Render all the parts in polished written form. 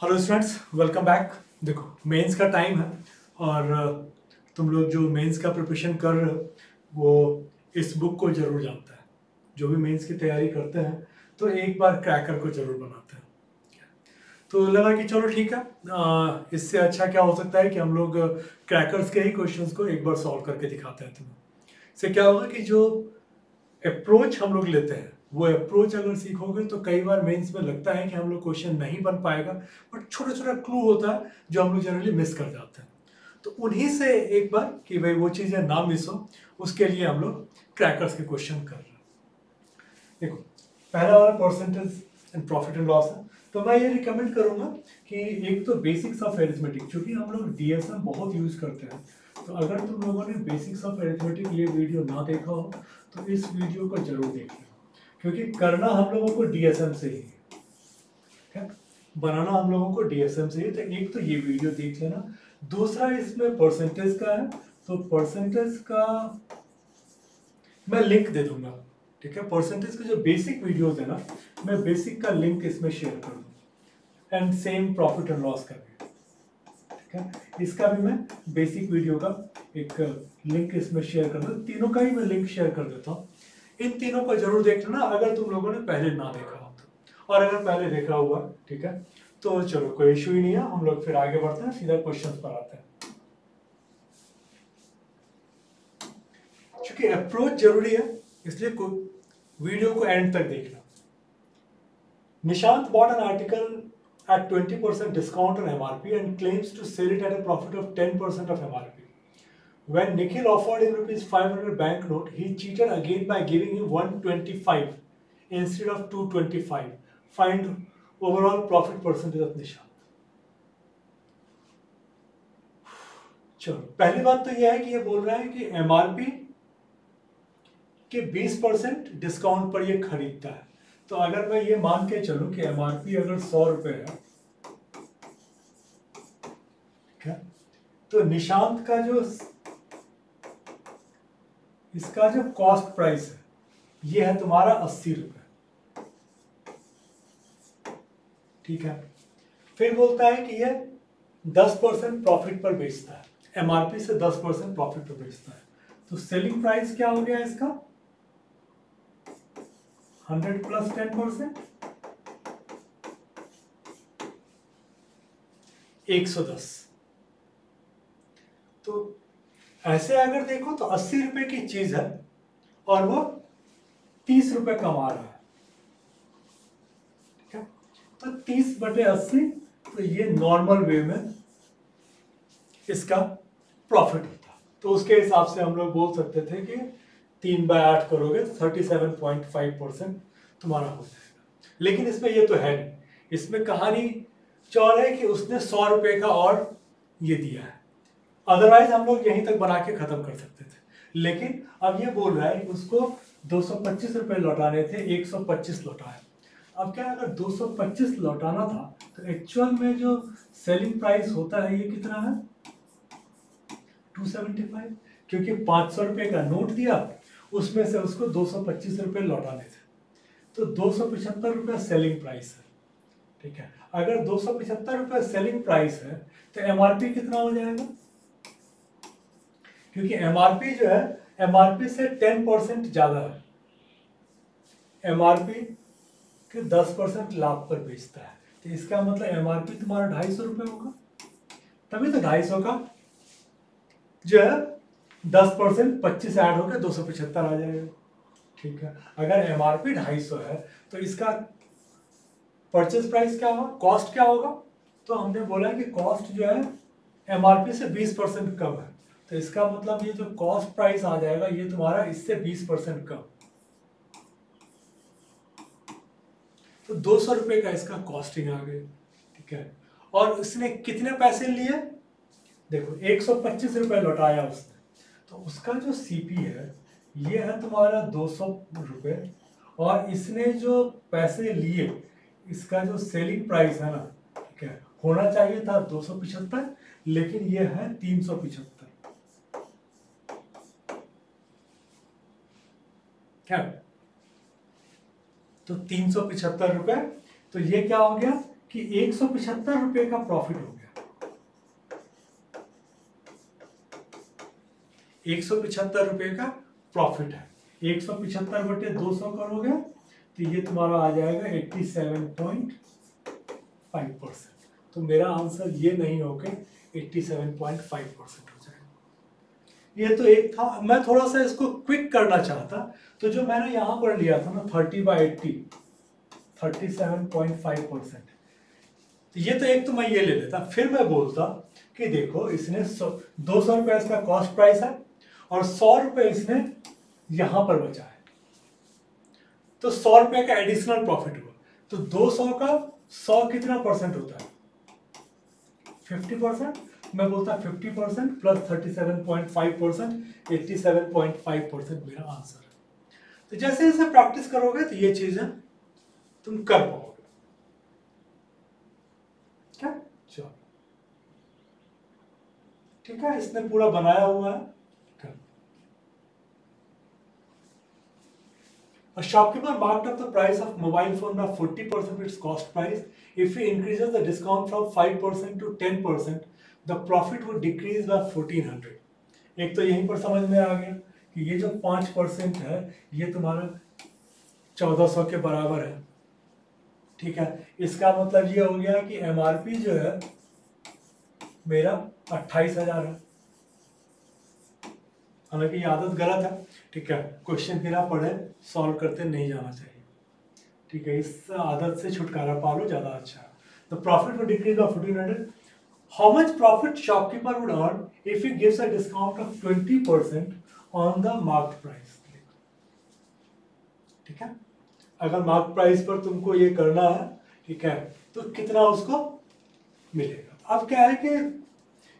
Hello students, welcome back. देखो, mains का time है और तुम लोग जो मेंस का प्रिपरेशन कर रहे हो वो इस बुक को जरूर जानता है। जो भी मेंस की तैयारी करते हैं तो एक बार क्रैकर को जरूर बनाते हैं। तो लगा कि चलो ठीक है, इससे अच्छा क्या हो सकता है कि हम लोग क्रैकर्स के ही क्वेश्चंस को एक बार सॉल्व करके दिखाते हैं तुम्हें। इससे क्या होगा कि जो अप्रोच हम लोग लेते हैं वो अप्रोच अगर सीखोगे तो कई बार मेंस में लगता है कि हम लोग क्वेश्चन नहीं बन पाएगा, बट छोटा छोटा क्लू होता है जो हम लोग जनरली मिस कर जाते हैं। तो उन्हीं से एक बार कि भाई वो चीज़ें ना मिस हो, उसके लिए हम लोग क्रैकर्स के क्वेश्चन कर रहे हैं। देखो, पहला वाला percentage and profit and loss है। तो मैं ये रिकमेंड करूंगा कि एक तो बेसिक्स ऑफ एरिथमेटिक, क्योंकि हम लोग डीएसएम बहुत यूज करते हैं, तो अगर तुम लोगों ने बेसिक्स ऑफ एरिथमेटिक ये वीडियो ना देखा हो तो इस वीडियो को जरूर देख लेना, क्योंकि करना हम लोगों को डीएसएम से ही है, बनाना हम लोगों को डीएसएम से ही। तो एक तो ये वीडियो देख लेना। दूसरा इसमें परसेंटेज का है, तो परसेंटेज का मैं लिंक दे दूंगा, ठीक है। परसेंटेज के जो बेसिक वीडियोस है ना, मैं बेसिक का लिंक इसमें शेयर कर दूंगा, and same profit and loss का भी, ठीक है। इसका भी मैं बेसिक वीडियो का एक लिंक इसमें शेयर कर दूँ। तीनों का ही मैं लिंक शेयर कर देता हूँ। इन तीनों को जरूर देख लेना अगर तुम लोगों ने पहले ना देखा हो तो, और अगर पहले देखा हुआ, ठीक है, तो चलो कोई इशू ही नहीं है। हम लोग फिर आगे बढ़ते हैं, सीधा क्वेश्चन पर आते हैं। क्योंकि अप्रोच जरूरी है, इसलिए वीडियो को एंड तक देखना। Nishant bought an article at 20% discount on MRP and claims to sell it at a profit of 10% of MRP. When Nikhil offered him rupees 500 banknote, he cheated again by giving him 125 instead of 225. Find overall profit percentage of Nishant. चलो, पहली बात तो यह है कि ये बोल रहा है कि एमआरपी के 20% डिस्काउंट पर ये खरीदता है। तो अगर मैं ये मान के चलूं कि एमआरपी अगर 100 रुपए है, ठीक है, तो निशांत का जो इसका जो कॉस्ट प्राइस है ये है तुम्हारा 80 रुपए, ठीक है। फिर बोलता है कि ये 10% प्रॉफिट पर बेचता है, एमआरपी से 10% प्रॉफिट पर बेचता है। तो सेलिंग प्राइस क्या हो गया इसका? 100 प्लस 10%, 110। तो ऐसे अगर देखो तो 80 रुपए की चीज है और वो 30 रुपए कमा रहा है, ठीक है। तो 30/80, तो ये नॉर्मल वे में इसका प्रॉफिट होता। तो उसके हिसाब से हम लोग बोल सकते थे कि 3/8 करोगे तो 37.5% तुम्हारा हो जाएगा। लेकिन इसमें ये तो है नहीं, इसमें कहानी चौड़ है कि उसने 100 रुपए का और ये दिया है, अदरवाइज हम लोग यहीं तक बना के खत्म कर सकते थे। लेकिन अब ये बोल रहा है कि उसको 225 रुपए लौटाने थे, 125 लौटाए। अब क्या, अगर 225 लौटाना था तो एक्चुअल में जो सेलिंग प्राइस होता है ये कितना है? 275, क्योंकि 500 रुपए का नोट दिया, उसमें से उसको 225 रुपए लौटाने थे। तो 275 रुपए सेलिंग प्राइस है, ठीक है। अगर 275 रुपए सेलिंग प्राइस है तो एमआरपी कितना हो जाएगा? क्योंकि एमआरपी जो है एमआरपी से 10% ज्यादा है, एमआरपी के 10% लाभ पर बेचता है। तो इसका मतलब एमआरपी तुम्हारा 250 रुपए होगा, तभी तो 250 का जो है 10% 25 ऐड होकर 275 आ जाएगा, ठीक है। अगर एमआरपी 250 है तो इसका परचेज प्राइस क्या होगा, कॉस्ट क्या होगा? तो हमने बोला कि कॉस्ट जो है एमआरपी से 20% कम है, तो इसका मतलब ये जो कॉस्ट प्राइस आ जाएगा ये तुम्हारा इससे 20% कम, तो 200 रुपए का इसका कॉस्टिंग आ गई, ठीक है। और इसने कितने पैसे लिए? देखो, 125 रुपए लौटाया उसने, तो उसका जो सीपी है ये है तुम्हारा 200 रुपए, और इसने जो पैसे लिए इसका जो सेलिंग प्राइस है ना, ठीक है, होना चाहिए था 275, लेकिन ये है 375, क्या? तो 375 रुपए, तो ये क्या हो गया कि 175 रुपए का प्रॉफिट हो गया। 175 रुपए का प्रॉफिट है। 175 बटे 200 करोगे तो ये तुम्हारा आ जाएगा 87.5%। तो मेरा आंसर ये नहीं होगा, 87.5% हो जाएगा। ये तो एक था। मैं थोड़ा सा इसको क्विक करना चाहता, तो जो मैंने यहां पर लिया था ना 30/80, 37.5%, तो ये तो एक तो मैं ये ले लेता, फिर मैं बोलता कि देखो इसने 200 रुपए इसका कॉस्ट प्राइस है और 100 रुपए इसने यहां पर बचा है, तो 100 रुपए का एडिशनल प्रॉफिट हुआ। तो 200 का 100 कितना परसेंट होता है? 50%। मैं बोलता 50% प्लस 37.5%, 87.5% मेरा आंसर है। तो जैसे जैसे प्रैक्टिस करोगे तो ये चीजें तुम कर पाओगे। क्या? चलो ठीक है, इसने पूरा बनाया हुआ है। A shopkeeper marked up the price of mobile phone by 40% of its cost price. If he increases the discount from 5% to 10%, the profit would decrease by 1400. एक तो यहीं पर समझ में आ गया कि ये जो 5% है ये तुम्हारा 1400 के बराबर है। ठीक है, इसका मतलब ये हो गया कि एमआरपी जो है मेरा 28,000 है। हालांकि ये आदत गलत है। ठीक है, क्वेश्चन बिना पढ़े सॉल्व करते नहीं जाना चाहिए। ठीक है, इस आदत से छुटकारा पा लो, ज्यादा अच्छा है। The profit would decrease by 1400। How much profit shopkeeper would earn if he gives a discount of 20% on the marked price. ठीक है, अगर मार्क प्राइस पर तुमको ये करना है, ठीक है, तो कितना उसको मिलेगा। अब क्या है कि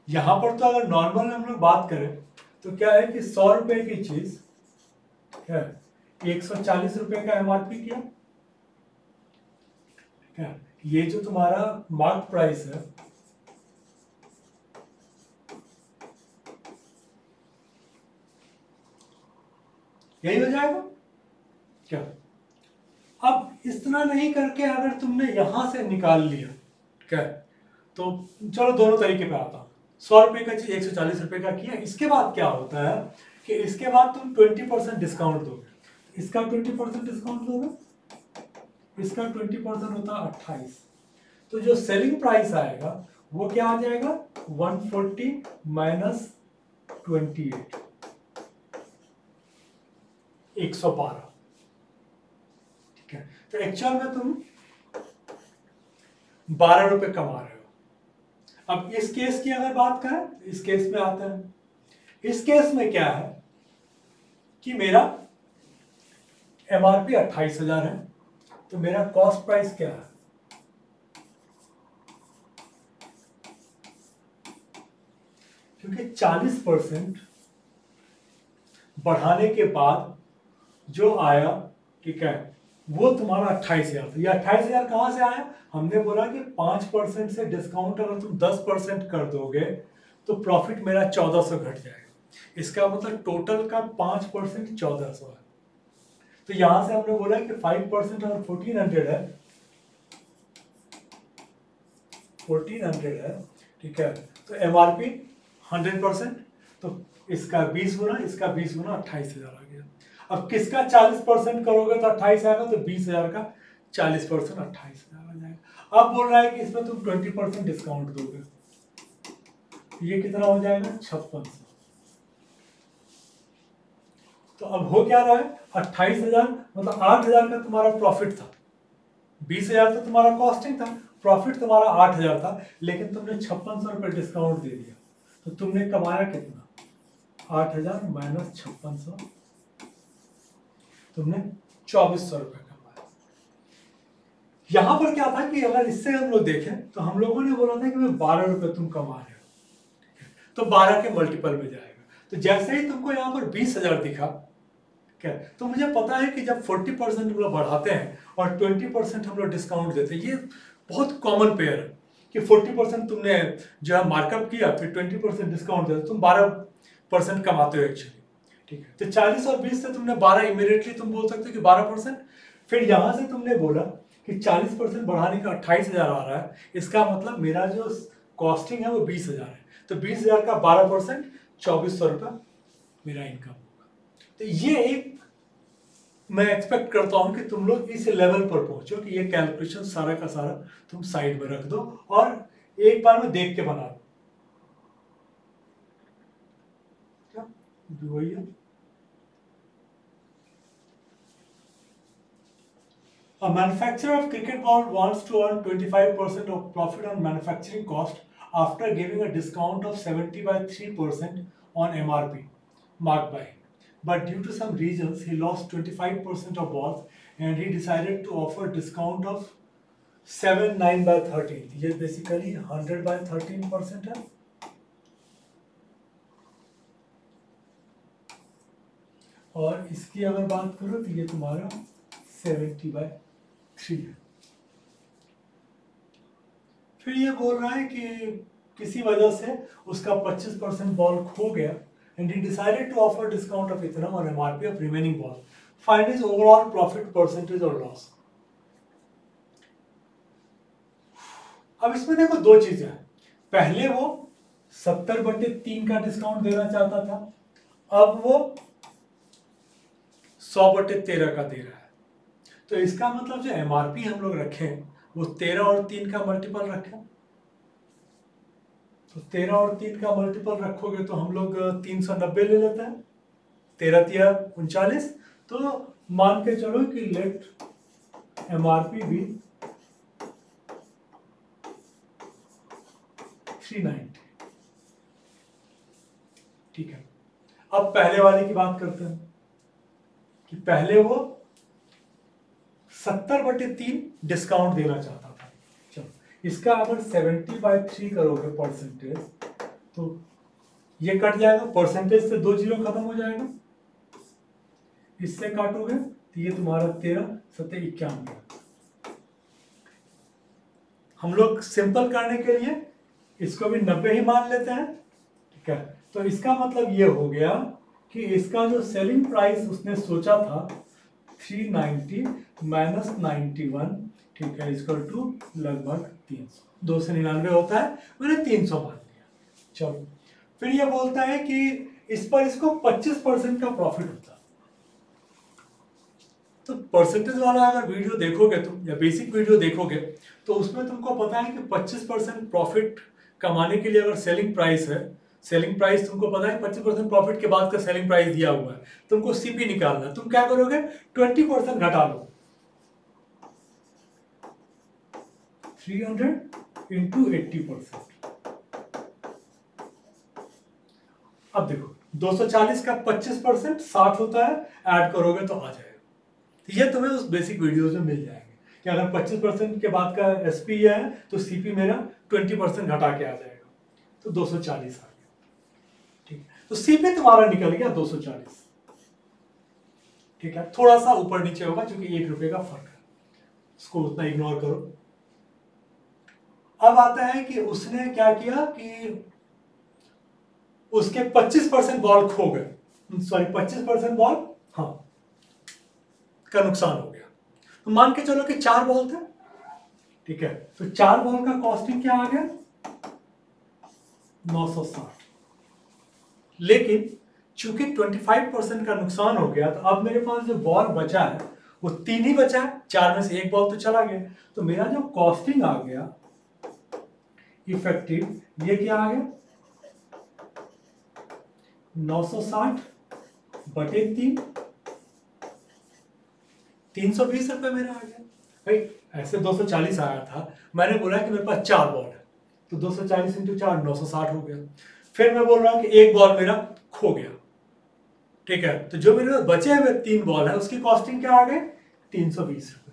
यहां पर तो अगर नॉर्मल हम लोग बात करें तो क्या है कि 100 रुपए की चीज क्या 140 रुपए का एमआरपी किया। ठीक है, ये जो तुम्हारा मार्क प्राइस है यही हो जाएगा क्या। अब इतना नहीं करके अगर तुमने यहां से निकाल लिया क्या, तो चलो दोनों तरीके पे आता हूं। 100 रुपए का चीज 140 रुपए का किया। इसके बाद क्या होता है कि इसके बाद तुम 20% डिस्काउंट दोगे। इसका 20% डिस्काउंट दोगे, इसका 20% होता है 28। तो जो सेलिंग प्राइस आएगा वो क्या आ जाएगा 140 माइनस 28, 112। ठीक है, तो एक्चुअल में तुम 12 रुपए कमा रहे हो। अब इस केस की अगर बात करें, इस केस में आते हैं। इस केस में क्या है कि मेरा एमआरपी 28,000 है, तो मेरा कॉस्ट प्राइस क्या है, क्योंकि 40% बढ़ाने के बाद जो आया, ठीक है, वो तुम्हारा 28,000 था। ये 28,000 कहां से आया? हमने बोला कि 5% से डिस्काउंट अगर तुम 10% कर दोगे तो प्रॉफिट मेरा 1400 घट जाएगा। इसका मतलब टोटल का 5% 1400 है। तो यहां से हमने बोला कि 5% अगर 1400 है, 1400 है, ठीक है, तो एमआरपी 100%, तो इसका 20 गुना, इसका 20 गुना 28,000 आ गया। अब किसका 40% करोगे तो 28 आएगा, तो 20,000 का 40% 28,000 आ जाएगा। अब बोल रहा है कि इसमें तुम 20% डिस्काउंट दोगे, ये कितना हो जाएगा 5600। तो अब हो क्या रहा है 28,000 मतलब 8,000 का तुम्हारा प्रॉफिट था, 20,000 तो तुम्हारा कॉस्टिंग था, प्रॉफिट तुम्हारा 8,000 था, लेकिन तुमने 5600 रुपए डिस्काउंट दे दिया, तो तुमने कमाया कितना 8,000 माइनस 5600, तुमने 2400 रुपए कमाया। यहां पर क्या था कि अगर इससे हम लोग देखें तो हम लोगों ने बोला था कि भाई 12 रुपए तुम कमा रहे हो, तो 12 के मल्टीपल में जाएगा। तो जैसे ही तुमको यहाँ पर 20,000 दिखा क्या, तो मुझे पता है कि जब 40% हम लोग बढ़ाते हैं और 20% हम लोग डिस्काउंट देते हैं, ये बहुत कॉमन पेयर है कि 40% तुमने जो है मार्कअप किया, फिर 20% डिस्काउंट देते, तुम 12% कमाते हो एक्चुअली। ठीक है, तो 40 और 20 से तुमने 12 इमीडिएटली तुम बोल सकते हो कि 12%। फिर यहां से तुमने बोला कि 40% बढ़ाने का 28,000 आ रहा है, इसका मतलब मेरा जो कॉस्टिंग है वो 20,000 है, तो 20,000 का 12% 2,400 रुपये मेरा इनकम होगा। तो ये एक मैं एक्सपेक्ट करता हूं कि तुम लोग इस लेवल पर पहुंचो कि ये कैलकुलेशन सारा का सारा तुम साइड में रख दो और एक बार में देख के बना लो। क्या वही है? A manufacturer of cricket ball wants to earn 25% of profit on manufacturing cost after giving a discount of 70/3% on MRP marked by him. But due to some reasons, he lost 25% of balls and he decided to offer discount of 7/9/13. ये basically 100/13% है। और इसकी अगर बात करो तो ये तुम्हारा 70/3 है। फिर ये बोल रहा है कि किसी वजह से उसका 25% बॉल खो गया and he decided to offer discount of इतना और MRP of remaining ball, find his overall profit percentage और लॉस। अब इसमें देखो दो चीजें हैं, पहले वो 70/3 का डिस्काउंट देना चाहता था, अब वो 100/13 का दे रहा है। तो इसका मतलब जो एमआरपी हम लोग रखें वो 13 और 3 का मल्टीपल रखें, तो 13 और 3 का मल्टीपल रखोगे तो हम लोग 390 ले लेते हैं, 13 3 39, तो मान के चलो कि लेट एमआरपी भी 390। ठीक है, अब पहले वाले की बात करते हैं कि पहले वो 70/3 डिस्काउंट देना चाहता था। चलो, इसका अगर 70/3 करोगे परसेंटेज तो ये कट जाएगा, परसेंटेज से 2 जीरो खत्म हो जाएगा, इससे काटोगे तो ये तुम्हारा 13 7 91। हम लोग सिंपल करने के लिए इसको भी 90 ही मान लेते हैं। ठीक है, तो इसका मतलब ये हो गया कि इसका जो सेलिंग प्राइस उसने सोचा था 390 माइनस 91, ठीक है, इसको टू लगभग 300, 299 होता है, मैंने 300 मान लिया। चलो, फिर ये बोलता है कि इस पर इसको 25% का प्रॉफिट होता है। तो परसेंटेज वाला अगर वीडियो देखोगे तुम या बेसिक वीडियो देखोगे तो उसमें तुमको पता है कि 25% प्रॉफिट कमाने के लिए अगर सेलिंग प्राइस है, सेलिंग प्राइस तुमको पता है 25% प्रॉफिट के बाद का सेलिंग प्राइस दिया हुआ है, तुमको सीपी निकालना है। तुम क्या करोगे, 20% घटा लो, 300 इंटू 80%। अब देखो 240 का 25% 60 होता है, ऐड करोगे तो आ जाएगा। ये तुम्हें उस बेसिक वीडियोस में मिल जाएंगे कि अगर 25% के बाद का एसपी है तो सीपी मेरा 20% घटा के आ जाएगा, तो 240 आ गया। ठीक है, तो सीपी तुम्हारा निकल गया 240। ठीक है, थोड़ा सा ऊपर नीचे होगा क्योंकि 1 रुपए का फर्क है, इसको उतना इग्नोर करो। अब आता है कि उसने क्या किया कि उसके 25% बॉल खो गए, सॉरी 25% बॉल हाँ का नुकसान हो गया। तो मान के चलो कि 4 बॉल थे, ठीक है, तो 4 बॉल का कॉस्टिंग क्या आ गया 960। लेकिन चूंकि 25% का नुकसान हो गया तो अब मेरे पास जो बॉल बचा है वो 3 ही बचा है, 4 में से 1 बॉल तो चला गया, तो मेरा जो कॉस्टिंग आ गया इफेक्टिव, ये क्या आ गया 960/3, 320 रुपए मेरा आ गया। भाई ऐसे 240 आया था, मैंने बोला कि मेरे पास 4 बॉल है तो 240 इंटू 4 960 हो गया। फिर मैं बोल रहा हूं कि 1 बॉल मेरा खो गया, ठीक है, तो जो मेरे बचे हुए 3 बॉल है उसकी कॉस्टिंग क्या आ गई 320 रुपए।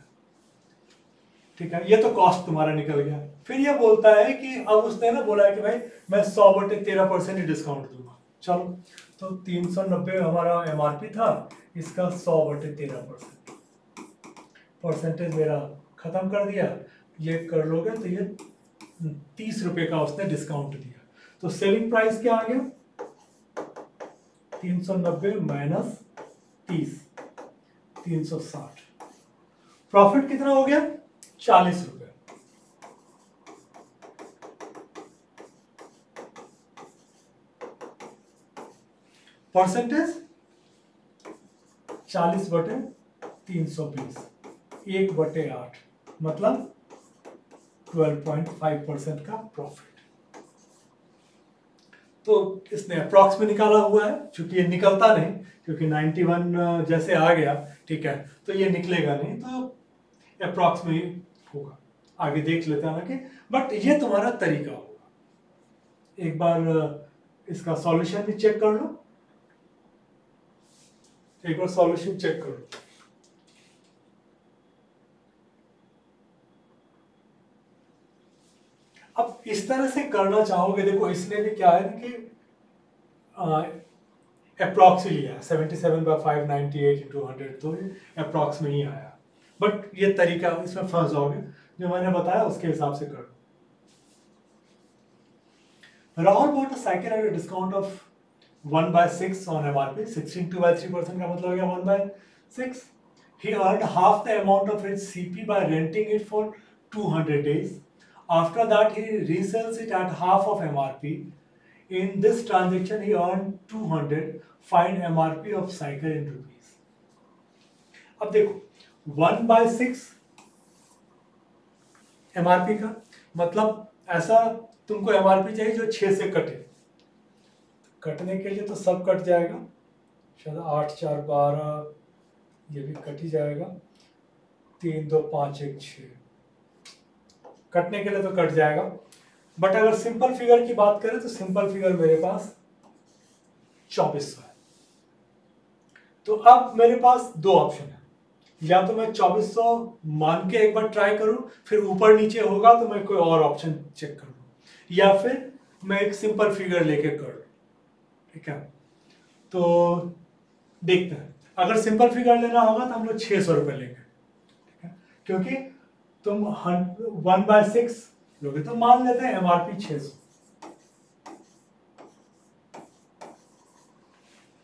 ठीक है, ये तो कॉस्ट तुम्हारा निकल गया। फिर ये बोलता है कि अब उसने ना बोला है कि भाई मैं 100/13% ही डिस्काउंट दूंगा। चलो, तो 390 हमारा एमआरपी था, इसका 100/13% परसेंटेज मेरा खत्म कर दिया। ये कर लोगे तो ये 30 रुपए का उसने डिस्काउंट दिया, तो सेलिंग प्राइस क्या आ गया 390 माइनस 30, 360। प्रॉफिट कितना हो गया 40 रुपए। परसेंटेज 40/320, 1/8, मतलब 12.5% का प्रॉफिट। तो इसने अप्रॉक्स में निकाला हुआ है, क्योंकि ये निकलता नहीं, क्योंकि 91 जैसे आ गया, ठीक है, तो ये निकलेगा नहीं, तो अप्रॉक्स में ही होगा। आगे देख लेते हैं कि, बट ये तुम्हारा तरीका होगा। एक बार इसका सॉल्यूशन भी चेक कर लो, एक बार सॉल्यूशन चेक कर लो। अब इस तरह से करना चाहोगे, देखो इसने भी क्या है कि अप्रॉक्स ही लिया 77/598 × 100, तो अप्रॉक्स में ही आया। बट ये तरीका, इसमें फंस जाओगे, जो मैंने बताया उसके हिसाब से करो। Rahul bought a cycle at a discount of 1/6 on MRP, 16.3% का मतलब हो गया 1/6. He earned half the amount of its CP by renting it for 200 days. After that, he resells it at half of MRP. In this transaction, he earned 200. Find MRP of cycle in rupees. अब देखो 1/6 MRP का मतलब ऐसा, तुमको MRP चाहिए जो 6 से कटे। कटने के लिए तो सब कट जाएगा, शायद 8 4 12, ये भी कट ही जाएगा, 3 2 5 1 6, कटने के लिए तो कट जाएगा। बट अगर सिंपल फिगर की बात करें तो सिंपल फिगर मेरे पास 2400 है। तो अब मेरे पास दो ऑप्शन है, या तो मैं 2400 मान के एक बार ट्राई करूं, फिर ऊपर नीचे होगा तो मैं कोई और ऑप्शन चेक करूं, या फिर मैं एक सिंपल फिगर लेके कर लूं। ठीक है, तो देखते हैं। अगर सिंपल फिगर लेना होगा तो हम लोग 600 रुपए लेंगे, ठीक है, क्योंकि तुम 1/6 लोगे, तो मान लेते हैं MRP 600,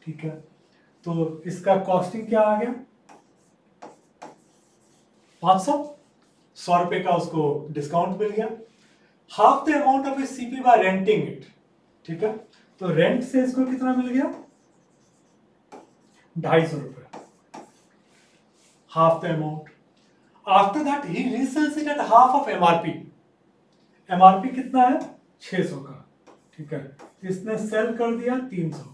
ठीक है। तो इसका कॉस्टिंग क्या आ गया, 500, 100 रुपए का उसको डिस्काउंट मिल गया। Half the amount of CP by renting it, ठीक है, तो रेंट से इसको कितना मिल गया, 250 रुपए, half the amount. After that he resells it at half of MRP। MRP कितना है, 600 का, ठीक है, इसने सेल कर दिया 300 का,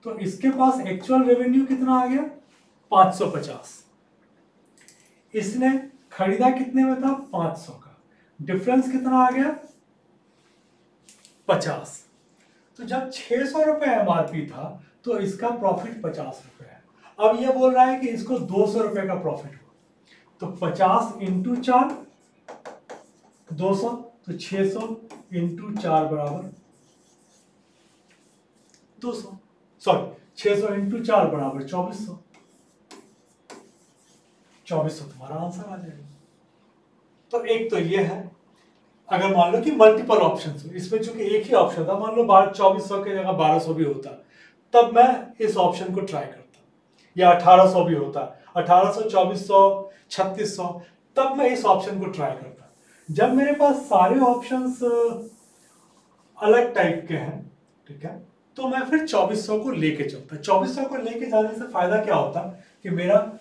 तो इसके पास एक्चुअल रेवेन्यू कितना आ गया, 550। इसने खरीदा कितने में था, 500 का, डिफरेंस कितना आ गया, 50। तो जब 600 रुपए MRP था तो इसका प्रॉफिट 50 रुपए है। अब ये बोल रहा है कि इसको 200 रुपए का प्रॉफिट हुआ, तो 50 इंटू 4 200, तो 600 इंटू 4 बराबर 200, सॉरी 600 इंटू 4 बराबर 2400। 2400 तुम्हारा आंसर आ जाएगा। तो एक तो ये है, अगर मान लो कि मल्टीपल ऑप्शन हो, इसमें चूंकि एक ही ऑप्शन था, मान लो 2400 की जगह 1200 भी होता, तब मैं इस ऑप्शन को ट्राई करता, या 1800 भी होता, 1800 2400 3600, तब मैं इस ऑप्शन को ट्राई करता। जब मेरे पास सारे ऑप्शंस अलग टाइप के हैं, ठीक है, तो मैं फिर 2400 को लेके चलता। 2400 को लेके जाने से फायदा क्या होता कि मेरा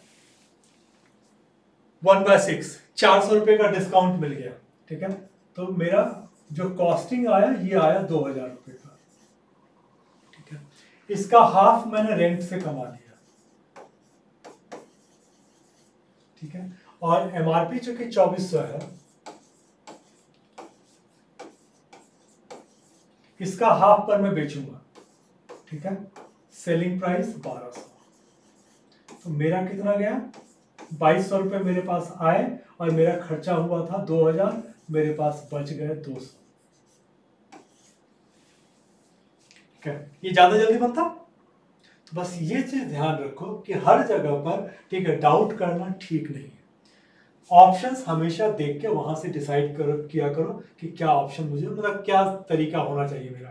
1/6 400 रुपए का डिस्काउंट मिल गया, ठीक है, तो मेरा जो कॉस्टिंग आया ये आया 2000 रुपए का, ठीक है, इसका हाफ मैंने रेंट से कमा लिया, ठीक है, और MRP चूंकि 2400 है, इसका हाफ पर मैं बेचूंगा, ठीक है, सेलिंग प्राइस 1200, तो मेरा कितना गया, 2200 रुपए मेरे पास आए, और मेरा खर्चा हुआ था 2000, मेरे पास बच गए 200, ठीक है। ये ज्यादा जल्दी बनता, तो बस ये चीज ध्यान रखो कि हर जगह पर, ठीक है, डाउट करना ठीक नहीं है। ऑप्शंस हमेशा देख के वहां से डिसाइड किया करो कि क्या ऑप्शन मुझे, मतलब क्या तरीका होना चाहिए मेरा,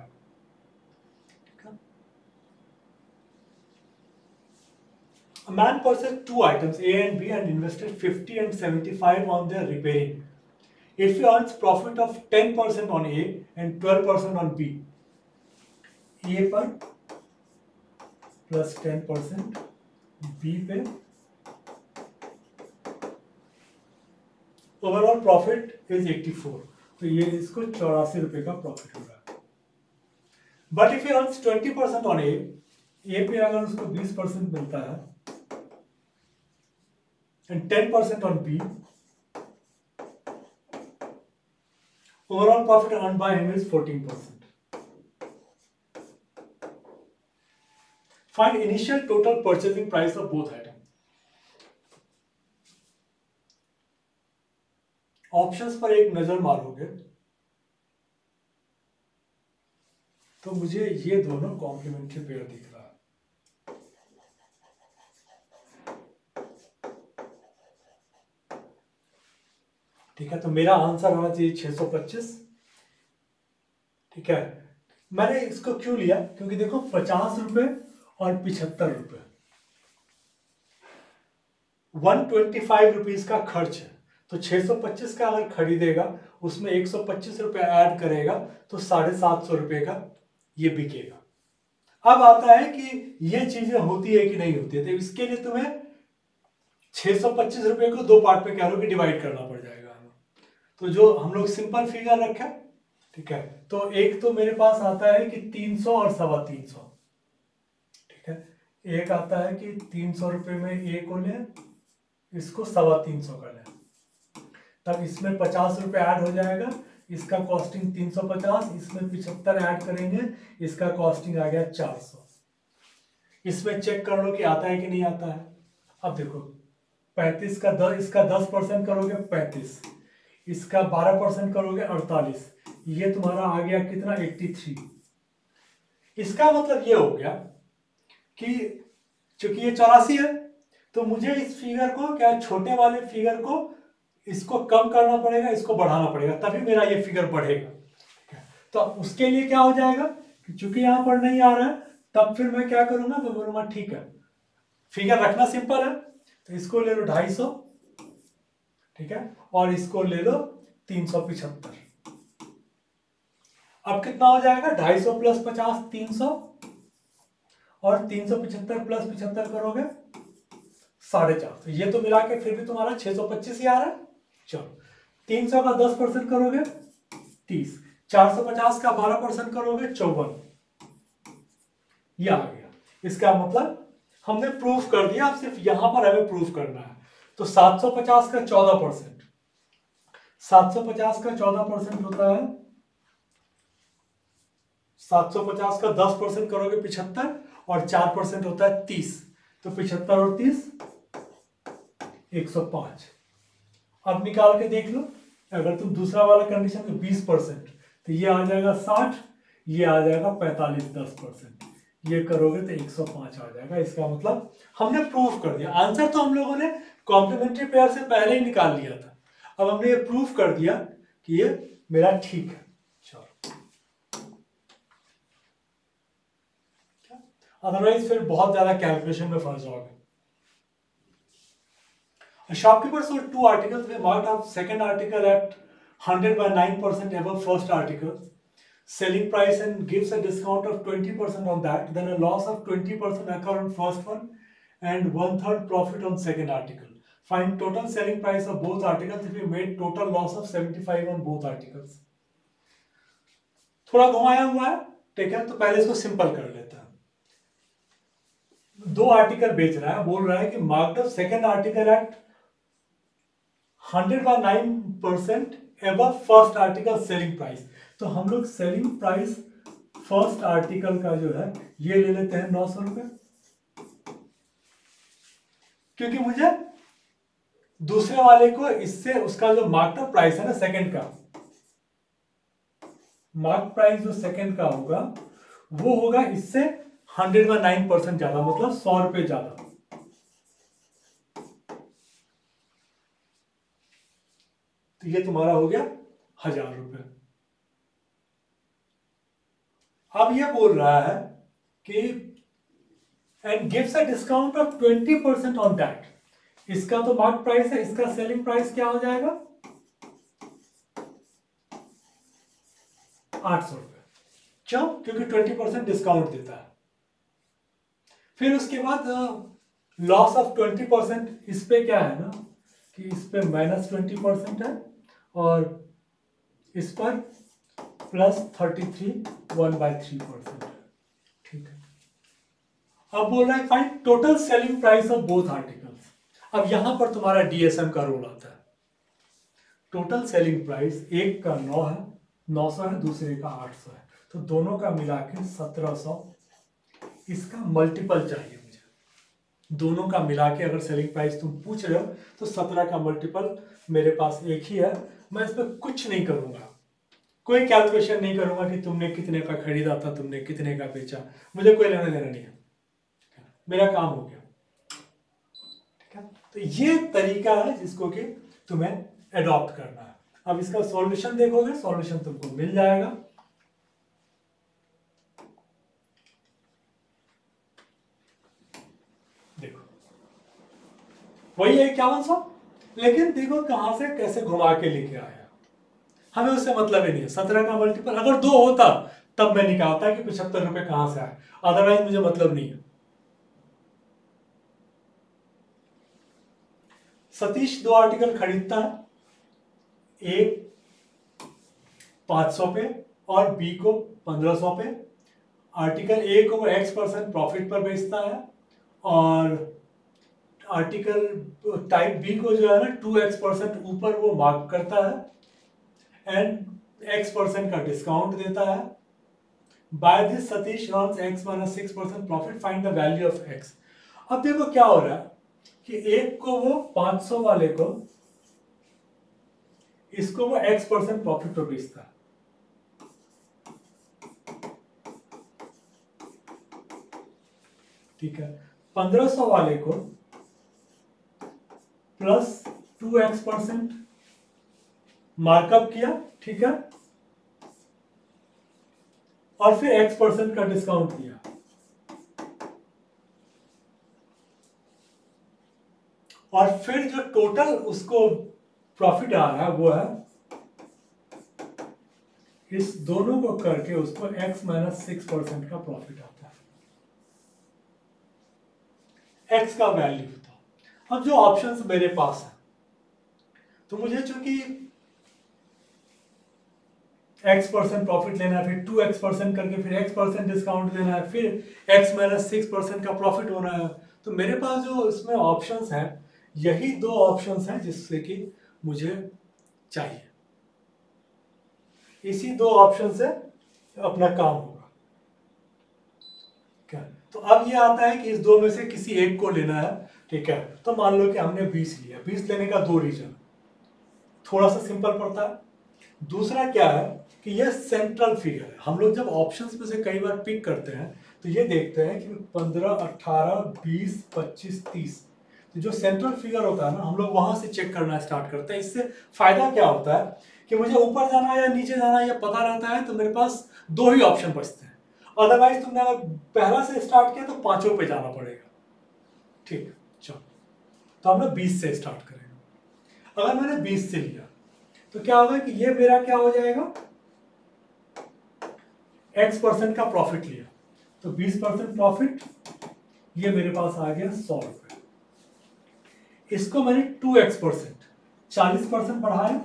ठीक है। A man purchased two items A and B and invested 50 and 75 on their repairing. If he earns profit of 10% on A and 12% on B, A पर plus 10%, B पे ओवरऑल प्रॉफिट इज 84, तो ये इसको 84 रुपए का प्रॉफिट हो रहा है. But if he earns 20% on A पे अगर उसको 20% मिलता है and 10% on B, overall profit earn by him is 14%. Find initial total purchasing price of both item. Options पर एक नजर मारोगे तो मुझे ये दोनों कॉम्प्लीमेंट्री पेयर दिख रहा है. ठीक है, तो मेरा आंसर होना चाहिए 625. ठीक है, मैंने इसको क्यों लिया, क्योंकि देखो 50 रुपए और 75 रुपए, 125 रुपीज का खर्च है. तो 625 का अगर खरीदेगा उसमें 125 रुपए ऐड करेगा तो 750 रुपए का ये बिकेगा. अब आता है कि ये चीजें होती है कि नहीं होती है, तो इसके लिए तुम्हें 625 रुपए को दो पार्ट में कह लो कि डिवाइड करना पड़ जाएगा. तो जो हम लोग सिंपल फिगर रखे, ठीक है, तो एक तो मेरे पास आता है कि 300 और 325. ठीक है, एक आता है कि 300 रुपए में ए को लें, इसको 325 का लें, तब इसमें 50 रुपए ऐड हो जाएगा, इसका कॉस्टिंग 350, इसमें 75 ऐड करेंगे, इसका कॉस्टिंग आ गया 400. इसमें चेक कर लो कि आता है कि नहीं आता है. अब देखो 35 का 10, इसका 10% करोगे 35, इसका 12% करोगे 48, ये तुम्हारा आ गया कितना 83. इसका मतलब ये हो गया कि चूंकि ये 84 है तो मुझे इस फिगर को, क्या छोटे वाले फिगर को, इसको कम करना पड़ेगा, इसको बढ़ाना पड़ेगा, तभी मेरा ये फिगर बढ़ेगा. तो उसके लिए क्या हो जाएगा, चूंकि यहां पर नहीं आ रहा है, तब फिर मैं क्या करूंगा, मैं बोलूंगा ठीक है, फिगर रखना सिंपल है, तो इसको ले लो 250. ठीक है, और इसको ले लो 375. अब कितना हो जाएगा, 250 प्लस 50 300, और 375 प्लस 75 करोगे 450. ये तो मिला के फिर भी तुम्हारा 625 ही आ रहा है. चलो 300 का 10% करोगे 30, 450 का 12% करोगे 54, ये आ गया. इसका मतलब हमने प्रूफ कर दिया, अब सिर्फ यहां पर हमें प्रूफ करना है. तो 750 का 14%, 750 का 14% होता है, 750 का 10% करोगे 75, और 4% होता है 30, तो 75 और 30 105. अब निकाल के देख लो, अगर तुम दूसरा वाला कंडीशन में 20%, तो ये आ जाएगा 60, ये आ जाएगा 45, 10%, ये करोगे तो 105 आ जाएगा. इसका मतलब हमने प्रूफ कर दिया. आंसर तो हम लोगों ने कॉम्प्लीमेंट्री पेयर से पहले ही निकाल लिया था, अब हमने ये प्रूफ कर दिया कि ये मेरा ठीक है. चलो, अदरवाइज फिर बहुत ज्यादा कैलकुलेशन में फंस जाओगे. A shopkeeper sold two articles. They marked up second article at 100 by 9% above first article selling price and gives a discount of 20% on that. Then a loss of 20% occur on first one and 1/3 profit on second article. Find total selling price of both articles if you made total loss of 75 on both articles. थोड़ा घुमाया हुआ है, ठीक है, तो पहले इसको simple कर लेते हैं. दो आर्टिकल बेच रहा है, बोल रहा है कि marked up second article at 100 by 9% above first article selling price. तो हम लोग सेलिंग प्राइस फर्स्ट आर्टिकल का जो है ये ले लेते हैं 900 रुपए, क्योंकि मुझे दूसरे वाले को इससे उसका जो मार्कअप प्राइस है ना सेकंड का, मार्क प्राइस जो सेकंड का होगा वो होगा इससे 100 by 9% ज्यादा, मतलब 100 रुपए ज्यादा. तो ये तुम्हारा हो गया 1000 रुपए. अब ये बोल रहा है कि and gives a discount of 20% on that. इसका तो मार्क प्राइस है, इसका सेलिंग प्राइस क्या हो जाएगा? 800 रुपये। क्यों? क्योंकि 20% डिस्काउंट देता है। फिर उसके बाद लॉस ऑफ 20%, इस पे क्या है ना कि इस पे -20% है और इस पर +33 1/3%। ठीक है। अब बोल रहा है find total selling price of both articles. अब यहां पर तुम्हारा डीएसएम का रोल आता है। टोटल सेलिंग प्राइस एक का 9 है, 900 है, दूसरे का 800 है, तो दोनों का मिला के 1700। इसका मल्टीपल चाहिए मुझे, दोनों का मिला के। अगर सेलिंग प्राइस तुम पूछ रहे हो तो 17 का मल्टीपल मेरे पास एक ही है। मैं इस पर कुछ नहीं करूंगा, कोई कैलकुलेशन नहीं करूंगा कि तुमने कितने का खरीदा था, तुमने कितने का बेचा, मुझे कोई लेना देना नहीं है, मेरा काम हो गया। ठीक है, तो ये तरीका है जिसको कि तुम्हें अडॉप्ट करना है। अब इसका सॉल्यूशन देखोगे, सॉल्यूशन तुमको मिल जाएगा। देखो वही है 5100, लेकिन देखो कहां से कैसे घुमा के लेके आया। हमें उससे मतलब ही नहीं है। 17 का मल्टीपल अगर 2 होता तब मैं निकालता कि 75 रुपए कहां से आए, अदरवाइज मुझे मतलब नहीं है। सतीश 2 आर्टिकल खरीदता है, ए 500 पे और बी को 1500 पे। आर्टिकल ए को वो X% प्रॉफिट पर बेचता है और आर्टिकल टाइप बी को जो है ना 2X% ऊपर वो मार्क करता है एंड X% का डिस्काउंट देता है। By this Satish earns X - 6% profit, find the value of X। अब देखो क्या हो रहा है कि एक को वो 500 वाले को, इसको वो X% प्रॉफिट पर बेचता है। ठीक है, 1500 वाले को +2X% मार्कअप किया। ठीक है, और फिर X% का डिस्काउंट दिया। और फिर जो टोटल उसको प्रॉफिट आ रहा है वो है, इस दोनों को करके उसको X - 6% का प्रॉफिट आता है। X का वैल्यू था। अब जो ऑप्शंस मेरे पास है, तो मुझे चूंकि X% प्रॉफिट लेना है, फिर 2X% करके फिर X% डिस्काउंट देना है, फिर X - 6% का प्रॉफिट होना है, तो मेरे पास जो इसमें ऑप्शंस हैं, यही 2 ऑप्शंस हैं जिससे कि मुझे चाहिए। इसी 2 ऑप्शन से अपना काम होगा। क्या? तो अब ये आता है कि इस 2 में से किसी एक को लेना है। ठीक है, तो मान लो कि हमने 20 लिया। 20 लेने का 2 रीजन, थोड़ा सा सिंपल पड़ता है। दूसरा क्या है कि ये सेंट्रल फिगर है। हम लोग जब ऑप्शंस में से कई बार पिक करते हैं तो ये देखते हैं कि 15, 18, 20, 25, 30, तो जो सेंट्रल फिगर होता है ना, हम लोग वहां से चेक करना स्टार्ट करते हैं। इससे फायदा क्या होता है कि मुझे ऊपर जाना है या नीचे जाना है ये पता रहता है, तो मेरे पास 2 ही ऑप्शन बचते हैं। अदरवाइज तुमने अगर पहला से स्टार्ट किया तो 5 पे जाना पड़ेगा। ठीक, चलो तो हम लोग 20 से स्टार्ट करेंगे। अगर मैंने 20 से लिया तो क्या होगा कि ये मेरा क्या हो जाएगा, X% का प्रॉफिट लिया तो 20% प्रॉफिट, ये मेरे पास आ गया 100 रुपए। इसको मैंने 2X% 40% बढ़ाया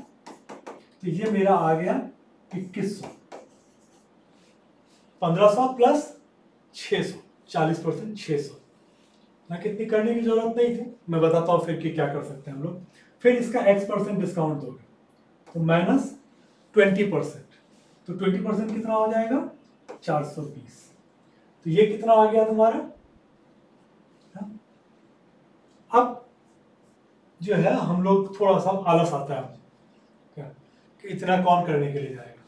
तो ये मेरा आ गया 2100। 1500 प्लस 600, 40% 600 ना, कितनी करने की जरूरत नहीं थी। मैं बताता हूं फिर कि क्या कर सकते हैं हम लोग। फिर इसका X% डिस्काउंट दोगे तो -20%, तो 20% कितना हो जाएगा 420। तो ये कितना आ गया तुम्हारा। अब जो है हम लोग थोड़ा सा आलस आता है क्या कि इतना कौन करने के लिए जाएगा,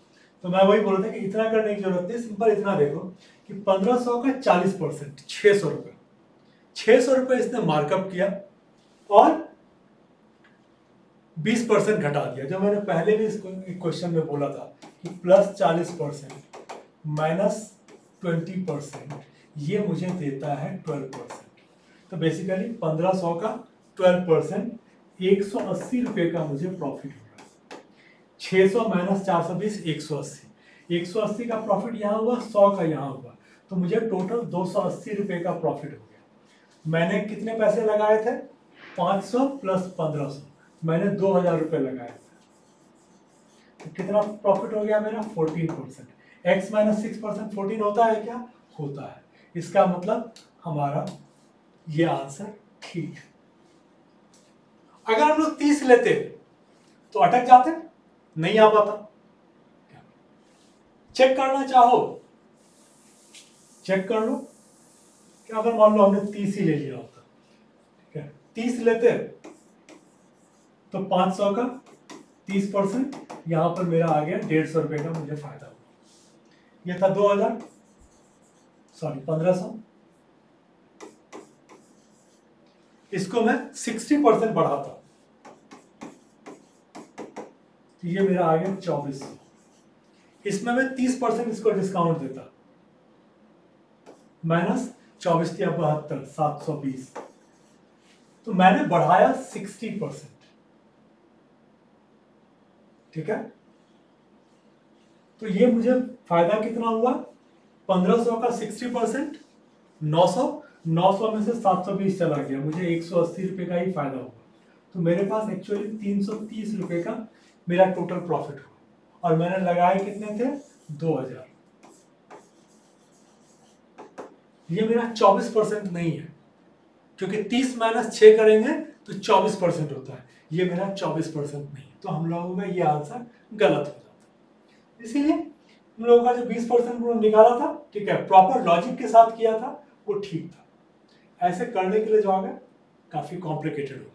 तो मैं वही बोल रहा था कि इतना करने की जरूरत नहीं। सिंपल इतना देखो कि 1500 का 40%, 600 रुपए, 600 रुपए इसने मार्कअप किया और 20% घटा दिया। जो मैंने पहले भी इस क्वेश्चन में बोला था कि +40% -20%, ये मुझे देता है 12%। तो बेसिकली 1500 का 12%, 180 रुपये का मुझे प्रॉफिट होगा। 600 माइनस 420, 180। 180 का प्रॉफिट यहाँ हुआ, 100 का यहाँ हुआ, तो मुझे टोटल 280 रुपये का प्रॉफिट हो गया। मैंने कितने पैसे लगाए थे? 500 प्लस 1500, मैंने 2000 रुपये लगाए थे। तो कितना प्रॉफिट हो गया मेरा? 14%। x माइनस 6% 14 होता है क्या? होता है। इसका मतलब हमारा ये आंसर ठीक है। अगर हम लोग 30 लेते तो अटक जाते, नहीं आ पाता। चेक करना चाहो चेक कर लो कि अगर मान लो हमने 30 ही ले लिया होता, ठीक है, 30 लेते तो 500 का 30%, यहां पर मेरा आ गया 150 रुपये का मुझे फायदा हुआ। ये था 2000, सॉरी 1500। इसको मैं 60% बढ़ाता, तो ये मेरा आ गया 2400। इसमें मैं 30% इसको डिस्काउंट देता, माइनस 24 या 72, 720। तो मैंने बढ़ाया 60%, ठीक है। तो ये मुझे फायदा कितना हुआ? 1500 का 60%, 900 में से 720 चला गया, मुझे 180 रुपये का ही फायदा हुआ। तो मेरे पास एक्चुअली 330 रुपये का मेरा टोटल प्रॉफिट हुआ, और मैंने लगाए कितने थे? 2000। ये मेरा 24% नहीं है, क्योंकि 30 माइनस 6 करेंगे तो 24% होता है। ये मेरा 24% नहीं है, तो हम लोगों का ये आंसर गलत हो जाता है। इसीलिए हम लोगों का जो 20% निकाला था, ठीक है, प्रॉपर लॉजिक के साथ किया था, वो ठीक था। ऐसे करने के लिए जो आगे काफी कॉम्प्लिकेटेड हो।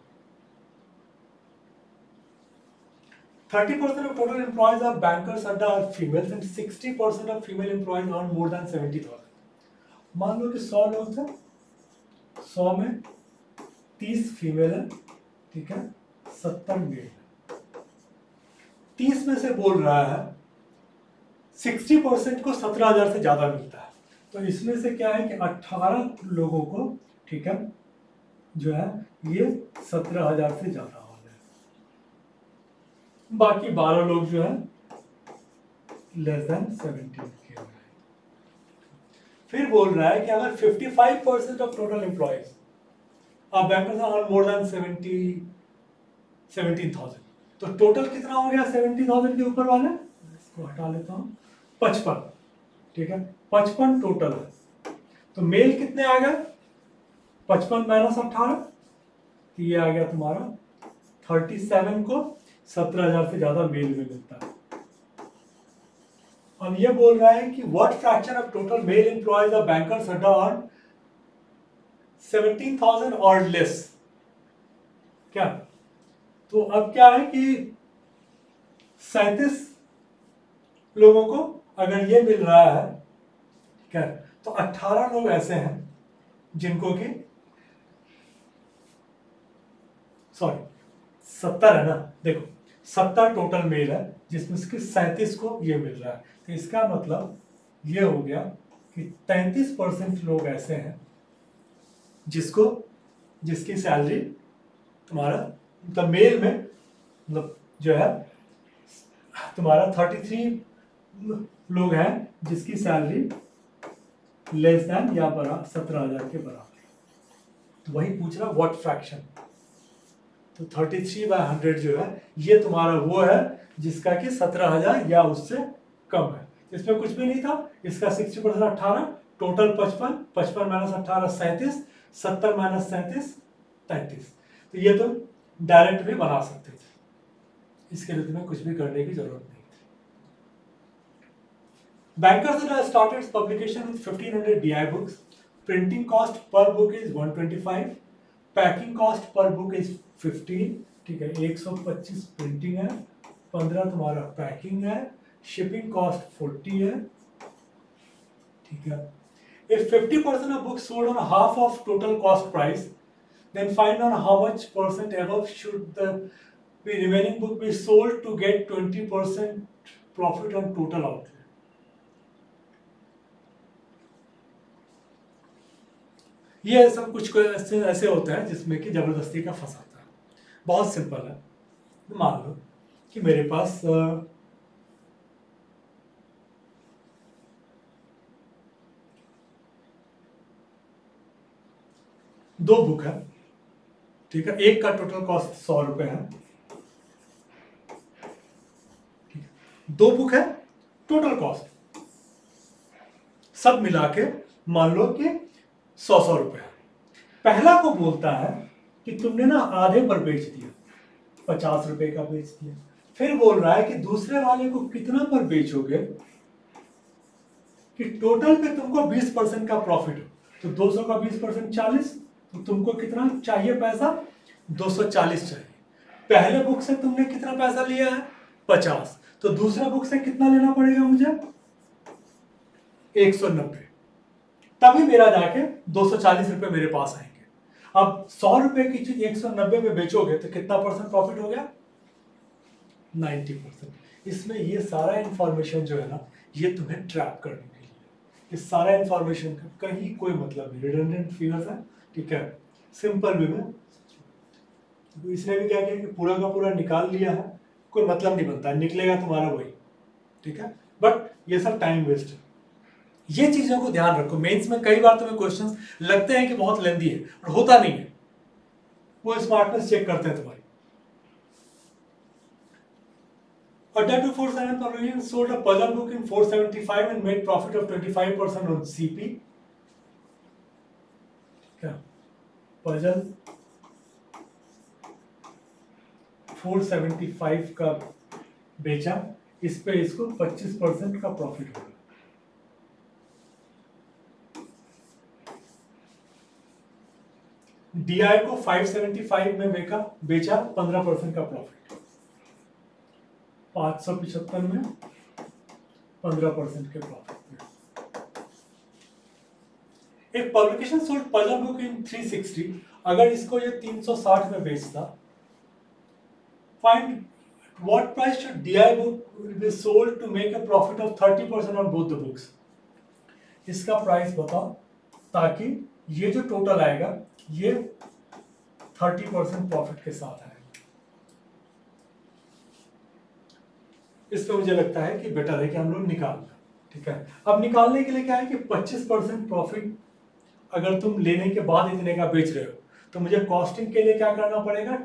30% of total employees are bankers and are females, and 60% of female employees earn more than 70,000. मान लो कि 100 लोग थे, 100 में 30 फीमेल है, ठीक है, 70 मेल है। 30 में से बोल रहा है 60% को 17,000 से ज्यादा मिलता है। तो इसमें से क्या है कि 18 लोगों को, ठीक है, जो है ये 17,000 से ज्यादा वाले हैं। बाकी 12 लोग जो है लेस देन 17 के हो रहे हैं। फिर बोल रहा है कि अगर 55% ऑफ टोटल एम्प्लॉयज अब बैंकर्स आर मोर देन 17,000, तो टोटल कितना हो गया? 70,000 के ऊपर वाले, इसको हटा लेता हूं, 55, ठीक है, 55 टोटल है। तो मेल कितने आ गए? 55 माइनस 18, तो ये आ गया तुम्हारा 37 को 17,000 से ज्यादा मेल में मिलता है। अब ये बोल रहा है कि what fraction of total mail employees of bankers earn 17,000 और लेस। क्या? तो अब क्या है कि 37 लोगों को अगर ये मिल रहा है, क्या, तो 18 लोग ऐसे हैं जिनको कि, सॉरी 70 है ना, देखो 70 टोटल मेल है, जिसमें से 37 को ये मिल रहा है। तो इसका मतलब ये हो गया कि 33% लोग ऐसे हैं जिसकी सैलरी तुम्हारा, मतलब मेल में, मतलब जो है तुम्हारा 33 लोग हैं जिसकी सैलरी लेस देन या बराबर 17,000 के बराबर। तो वही पूछ रहा व्हाट फ्रैक्शन। तो 33/100 जो है ये तुम्हारा वो है जिसका कि 17,000 या उससे कम है। इसमें कुछ भी नहीं था, इसका 60% 18, टोटल 55, 55 माइनस 18 37, 70 माइनस 37 33। तो ये तुम डायरेक्ट भी बना सकते थे, इसके लिए तुम्हें कुछ भी करने की जरूरत नहीं थी। Bankers that have started its publication with 1500 DI books. Printing cost per book is 125. Packing cost per book is 15. ठीक है, 125 प्रिंटिंग है, 15 तुम्हारा पैकिंग है, शिपिंग कॉस्ट 40 है, ठीक है। If 50% of books sold on half of total cost price, then find out how much percent above should the remaining book be sold to get 20% profit on total outlay. ये सब कुछ ऐसे ऐसे होता है जिसमें कि जबरदस्ती का फंसाता है। बहुत सिंपल है। मान लो कि मेरे पास दो बुक है, ठीक है, एक का टोटल कॉस्ट 100 रुपए है, ठीक है? दो बुक है, टोटल कॉस्ट सब मिला के मान लो कि 100 रुपए है। पहला को बोलता है कि तुमने ना आधे पर बेच दिया, 50 रुपए का बेच दिया। फिर बोल रहा है कि दूसरे वाले को कितना पर बेचोगे कि टोटल पे तुमको 20% का प्रॉफिट हो। तो 200 का 20% 40, तो तुमको कितना चाहिए पैसा? 240 चाहिए। पहले बुक से तुमने कितना पैसा लिया है? 50। तो दूसरा बुक से कितना लेना पड़ेगा मुझे? 190। तभी मेरा जाके 240 रुपए मेरे पास आएंगे। अब 100 रुपए की चीज 190 में बेचोगे तो कितना परसेंट प्रॉफिट हो गया? 90%। इसमें ये सारा इंफॉर्मेशन जो है ना, ये तुम्हें ट्रैप करने के लिए, इस सारा इंफॉर्मेशन का कहीं कोई मतलब नहीं, रिडंडेंट फिगर्स है, ठीक है, सिंपल वे में। तो इसने भी क्या किया कि पूरा का पूरा निकाल लिया है, कोई मतलब नहीं बनता, निकलेगा तुम्हारा वही, ठीक है, बट ये सब टाइम वेस्ट है। ये चीजों को ध्यान रखो। मेंस में कई बार तुम्हें क्वेश्चंस लगते हैं कि बहुत लेंदी है, और होता नहीं है, वो स्मार्टनेस चेक करते हैं तुम्हारी। Adda 247 Publishing sold a puzzle book in 475 and made profit of 25% on CP. क्या पजल 475 का बेचा, इस पे इसको 25% का प्रॉफिट होगा। DI को 575 में बेचा 15% का प्रॉफिट, 575 में 15% के प्रॉफिट में। एक publication sold puzzle book in 360, अगर इसको ये 360 में बेचता, find what price should DI book be sold to make a profit of 30% on both the books. इसका प्राइस बताओ ताकि ये जो टोटल आएगा ये 30% प्रॉफिट के साथ आएगा। इसमें मुझे लगता है कि बेटर है कि हम लोग निकाल लें, ठीक है। अब निकालने के लिए क्या है कि 25% प्रॉफिट अगर तुम लेने के बाद इतने का बेच रहे हो, तो मुझे कॉस्टिंग के लिए क्या करना पड़ेगा?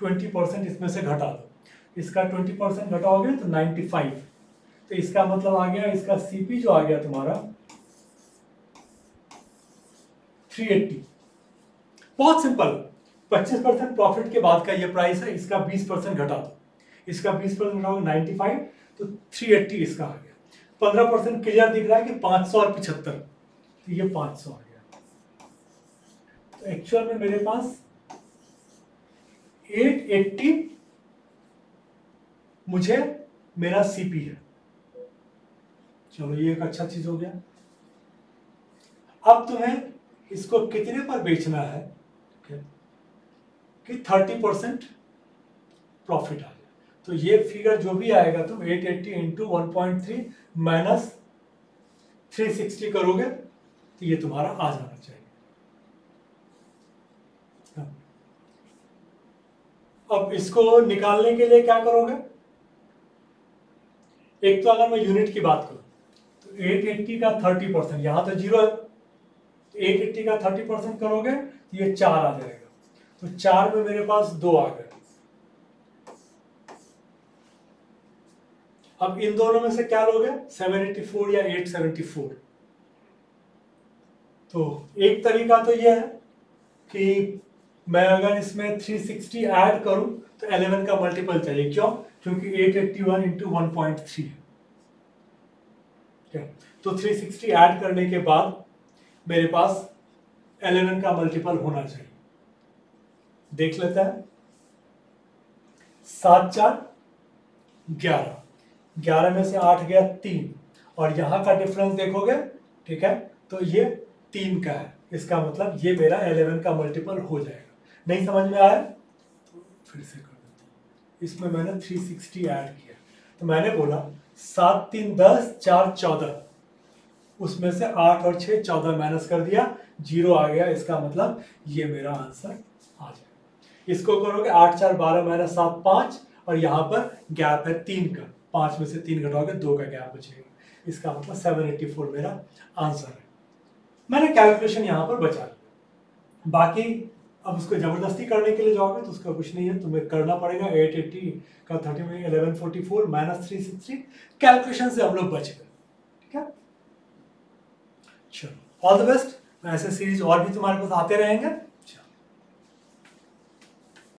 20% इसमें से घटा दो। इसका 20% घटाओगे तो 95, तो इसका मतलब आ गया, इसका सीपी जो आ गया तुम्हारा 380। बहुत सिंपल, 25% प्रॉफिट के बाद का ये प्राइस है, इसका 20% घटा दो, इसका 20% घटाओगे 95, तो 380 इसका आ गया। 15% क्लियर दिख रहा है कि 500 और 75, तो ये 500 आ गया। तो एक्चुअल में मेरे पास 880 मुझे मेरा सीपी है। चलो ये एक अच्छा चीज हो गया। अब तुम्हें इसको कितने पर बेचना है कि 30% प्रॉफिट आ जाए। तो ये फिगर जो भी आएगा तुम 880 इंटू 1.3 माइनस 360 करोगे तो ये तुम्हारा आ जाना चाहिए। अब इसको निकालने के लिए क्या करोगे? एक तो अगर मैं यूनिट की बात करूं तो 880 का 30%, यहां तो जीरो है, 880 का 30% करोगे तो ये 4 आ जाएगा, तो 4 में मेरे पास 2 आ गए। अब इन दोनों में से क्या लोगे? 784 या 874। तो एक तरीका तो यह है कि मैं अगर इसमें 360 ऐड करूं तो 11 का मल्टीपल चाहिए। क्यों? क्योंकि 881 इंटू 1.3 है, तो 360 ऐड करने के बाद मेरे पास 11 का मल्टीपल होना चाहिए। देख लेते हैं। 7 4 11, 11 में से 8 गया 3, और यहां का डिफरेंस देखोगे, ठीक है, तो ये 3 का है, इसका मतलब ये मेरा 11 का मल्टीपल हो जाएगा। नहीं समझ में आया तो फिर से कर देता हूं। इसमें मैंने 360 ऐड किया, तो मैंने बोला 7 3 10 4 14, उसमें से 8 और 6 14 माइनस कर दिया, 0 आ गया। इसका मतलब ये मेरा आंसर आ जाएगा। इसको करोगे 8 4 12 माइनस 7 5, और यहाँ पर गैप है 3 का, 5 में से 3 घटाओगे 2 का गैप बचेगा। इसका मतलब 784 मेरा आंसर है। मैंने कैलकुलेशन यहाँ पर बचा लिया। बाकी अब उसको जबरदस्ती करने के लिए जाओगे तो उसका कुछ नहीं है, तुम्हें करना पड़ेगा 880 का 30 में 1144 माइनस 363। कैलकुलेशन से हम लोग बच गए। ठीक है, चलो ऑल द बेस्ट। ऐसे सीरीज और भी तुम्हारे पास आते रहेंगे।